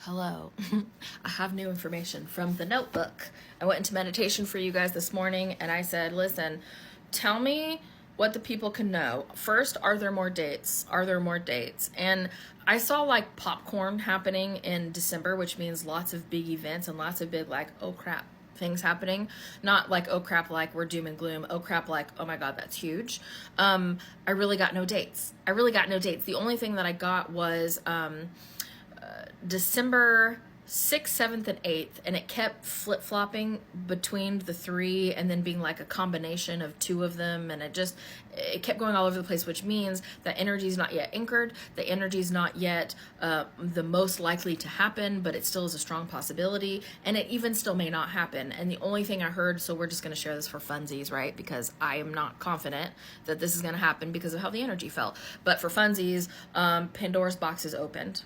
Hello. I have new information from the notebook. I went into meditation for you guys this morning and I said, listen, tell me what the people can know. First, are there more dates? Are there more dates? And I saw like popcorn happening in December, which means lots of big events and lots of big like, oh crap, things happening. Not like, oh crap, like we're doom and gloom. Oh crap, like, oh my God, that's huge. I really got no dates. The only thing that I got was December 6th, 7th, and 8th, and it kept flip-flopping between the three and then being like a combination of two of them, and it kept going all over the place, which means that energy is not yet anchored, the energy is not yet the most likely to happen, but it still is a strong possibility, and it even still may not happen. And the only thing I heard, so we're just going to share this for funsies, right, because I am not confident that this is going to happen because of how the energy felt, but for funsies, Pandora's box is opened.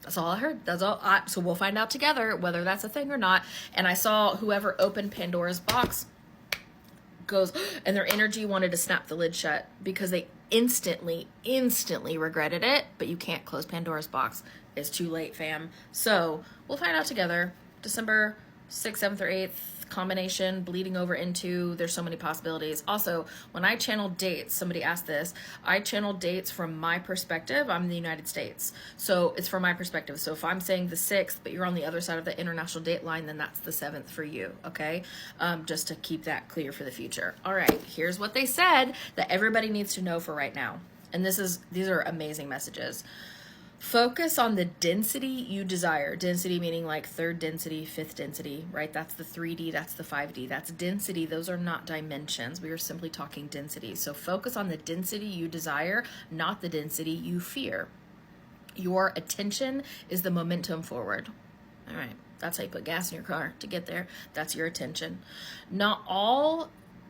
That's all I heard. So we'll find out together whether that's a thing or not. And I saw whoever opened Pandora's box goes, and their energy wanted to snap the lid shut because they instantly regretted it. But you can't close Pandora's box. It's too late, fam. So we'll find out together. December 6th, 7th, or 8th combination bleeding over into, there's so many possibilities. Also, when I channel dates, somebody asked this, I channel dates from my perspective. I'm in the United States, so it's from my perspective. So if I'm saying the 6th, but you're on the other side of the international date line, then that's the 7th for you, okay? Just to keep that clear for the future. All right, here's what they said that everybody needs to know for right now. And these are amazing messages. Focus on the density you desire. Density meaning like third density, fifth density, right? That's the 3D, that's the 5D. That's density. Those are not dimensions. We are simply talking density. So focus on the density you desire, not the density you fear. Your attention is the momentum forward. All right. That's how you put gas in your car to get there. That's your attention. Not all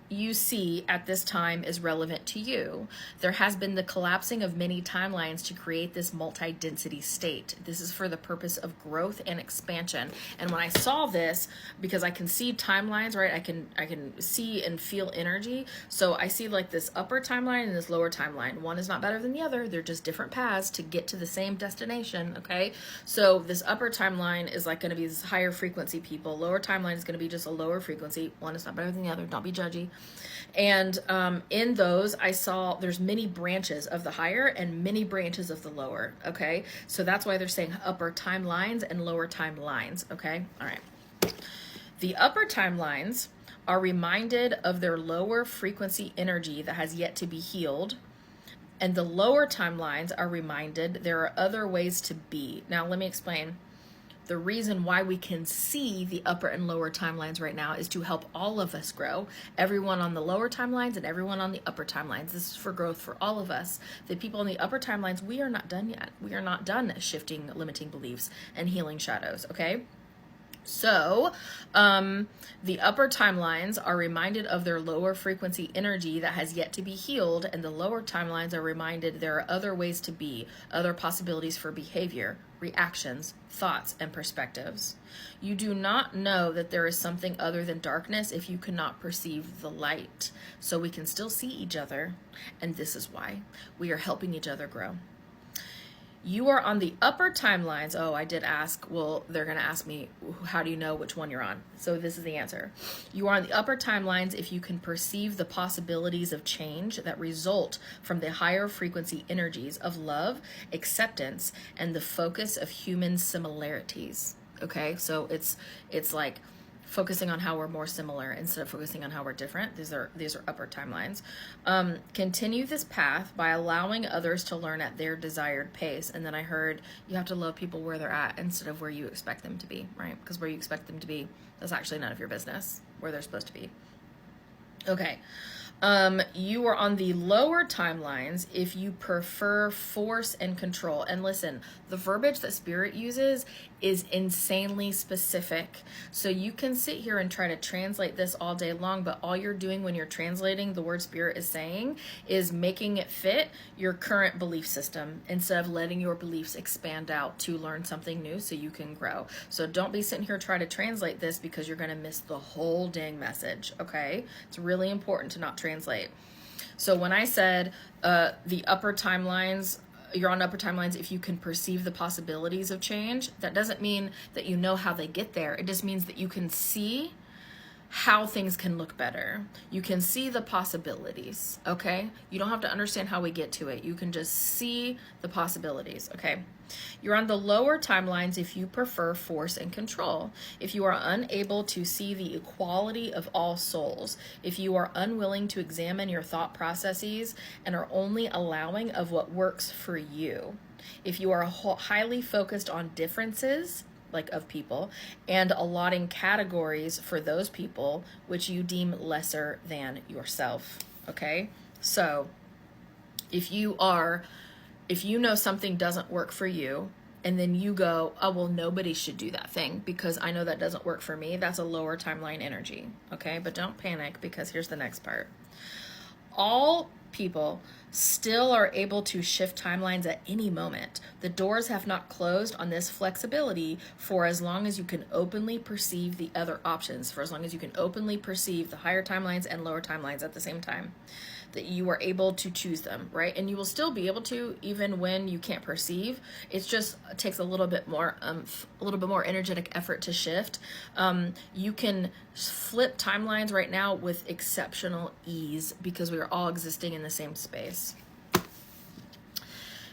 you see at this time is relevant to you. There has been the collapsing of many timelines to create this multi-density state. This is for the purpose of growth and expansion. And when I saw this, because I can see timelines, right? I can see and feel energy. So I see like this upper timeline and this lower timeline. One is not better than the other. They're just different paths to get to the same destination, okay? So this upper timeline is like going to be this higher frequency people. Lower timeline is going to be just a lower frequency. One is not better than the other. Don't be judgy. And in those, I saw there's many branches of the higher and many branches of the lower, okay? So that's why they're saying upper timelines and lower timelines, okay? All right. The upper timelines are reminded of their lower frequency energy that has yet to be healed. And the lower timelines are reminded there are other ways to be. Now, let me explain. The reason why we can see the upper and lower timelines right now is to help all of us grow. Everyone on the lower timelines and everyone on the upper timelines. This is for growth for all of us. The people on the upper timelines, we are not done yet. We are not done shifting limiting beliefs and healing shadows, okay? So, the upper timelines are reminded of their lower frequency energy that has yet to be healed, and the lower timelines are reminded there are other ways to be, other possibilities for behavior, reactions, thoughts, and perspectives. You do not know that there is something other than darkness if you cannot perceive the light. So we can still see each other, and this is why we are helping each other grow. You are on the upper timelines. Oh, I did ask. Well, they're going to ask me, how do you know which one you're on? So this is the answer. You are on the upper timelines if you can perceive the possibilities of change that result from the higher frequency energies of love, acceptance, and the focus of human similarities. Okay, so it's like focusing on how we're more similar instead of focusing on how we're different. These are upper timelines. Continue this path by allowing others to learn at their desired pace. And then I heard you have to love people where they're at instead of where you expect them to be, right? Because where you expect them to be, that's actually none of your business where they're supposed to be. Okay. You are on the lower timelines if you prefer force and control. And listen, the verbiage that Spirit uses is insanely specific. So you can sit here and try to translate this all day long, but all you're doing when you're translating the word Spirit is saying is making it fit your current belief system instead of letting your beliefs expand out to learn something new so you can grow. So don't be sitting here trying to translate this because you're going to miss the whole dang message, okay? It's really important to not translate. So when I said the upper timelines you're on upper timelines if you can perceive the possibilities of change. That doesn't mean that you know how they get there. It just means that you can see how things can look better. You can see the possibilities, okay? You don't have to understand how we get to it. You can just see the possibilities, okay? You're on the lower timelines if you prefer force and control. If you are unable to see the equality of all souls. If you are unwilling to examine your thought processes and are only allowing of what works for you. If you are highly focused on differences, like of people, and allotting categories for those people which you deem lesser than yourself, okay? So if you know something doesn't work for you, and then you go, oh, well, nobody should do that thing because I know that doesn't work for me, that's a lower timeline energy, okay? But don't panic, because here's the next part. All people still are able to shift timelines at any moment. The doors have not closed on this flexibility for as long as you can openly perceive the other options, for as long as you can openly perceive the higher timelines and lower timelines at the same time, that you are able to choose them, right? And you will still be able to, even when you can't perceive. It's just, it takes a little bit more energetic effort to shift. You can flip timelines right now with exceptional ease because we are all existing in the same space.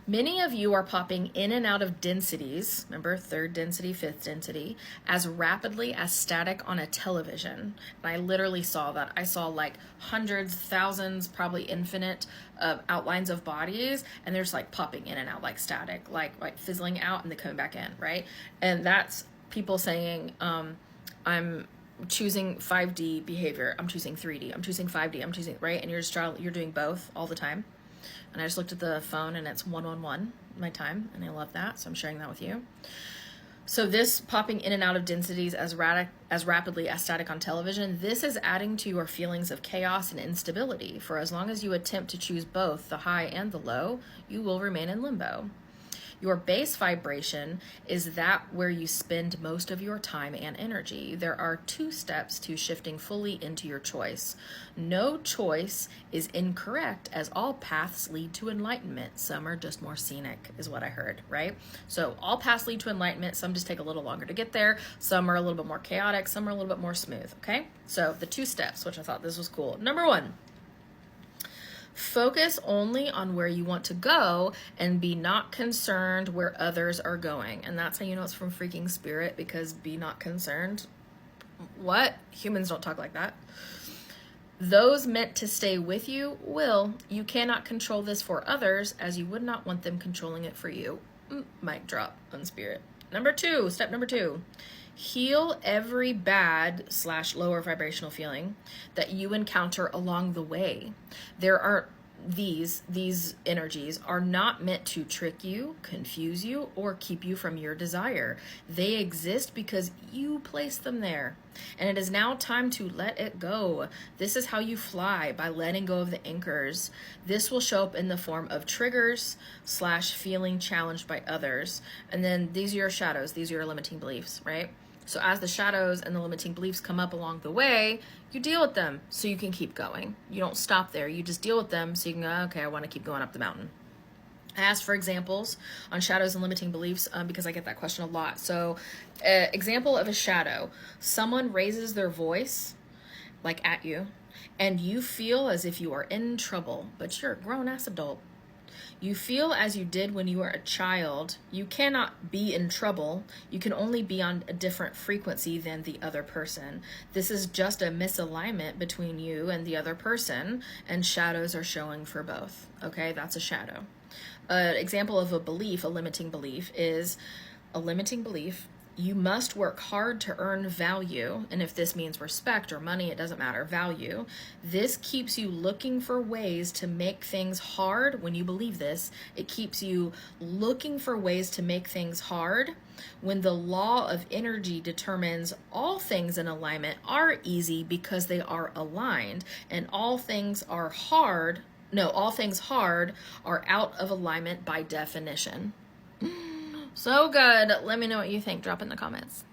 Many of you are popping in and out of densities, remember, third density, fifth density, as rapidly as static on a television. And I literally saw that. I saw like hundreds, thousands, probably infinite outlines of bodies, and they're just like popping in and out like static, like fizzling out and then coming back in, right? And that's people saying, I'm choosing 5D behavior, I'm choosing 3D, I'm choosing 5D, I'm choosing, right? And you're doing both all the time. And I just looked at the phone and it's 111 my time, and I love that, so I'm sharing that with you. So this popping in and out of densities as rapidly as static on television, this is adding to your feelings of chaos and instability. For as long as you attempt to choose both the high and the low, you will remain in limbo. Your base vibration is that where you spend most of your time and energy. There are 2 steps to shifting fully into your choice. No choice is incorrect, as all paths lead to enlightenment. Some are just more scenic, is what I heard, right? So all paths lead to enlightenment. Some just take a little longer to get there. Some are a little bit more chaotic. Some are a little bit more smooth, okay? So the 2 steps, which I thought this was cool. Number 1. Focus only on where you want to go and be not concerned where others are going. And that's how you know it's from freaking spirit, because be not concerned. What? Humans don't talk like that. Those meant to stay with you will. You cannot control this for others, as you would not want them controlling it for you. Mic drop on spirit. Step number 2. Heal every bad / lower vibrational feeling that you encounter along the way. There are these energies are not meant to trick you, confuse you, or keep you from your desire. They exist because you placed them there. And it is now time to let it go. This is how you fly, by letting go of the anchors. This will show up in the form of triggers / feeling challenged by others. And then these are your shadows. These are your limiting beliefs, right? So as the shadows and the limiting beliefs come up along the way, you deal with them so you can keep going. You don't stop there. You just deal with them so you can go, okay, I want to keep going up the mountain. I asked for examples on shadows and limiting beliefs because I get that question a lot. So example of a shadow: someone raises their voice like at you, and you feel as if you are in trouble, but you're a grown-ass adult. You feel as you did when you were a child. You cannot be in trouble. You can only be on a different frequency than the other person. This is just a misalignment between you and the other person, and shadows are showing for both. Okay, that's a shadow. An example of a belief, a limiting belief, is a limiting belief: you must work hard to earn value. And if this means respect or money, it doesn't matter, value. This keeps you looking for ways to make things hard. When you believe this, it keeps you looking for ways to make things hard, when the law of energy determines all things in alignment are easy because they are aligned, and all things hard are out of alignment by definition. So good. Let me know what you think. Drop in the comments.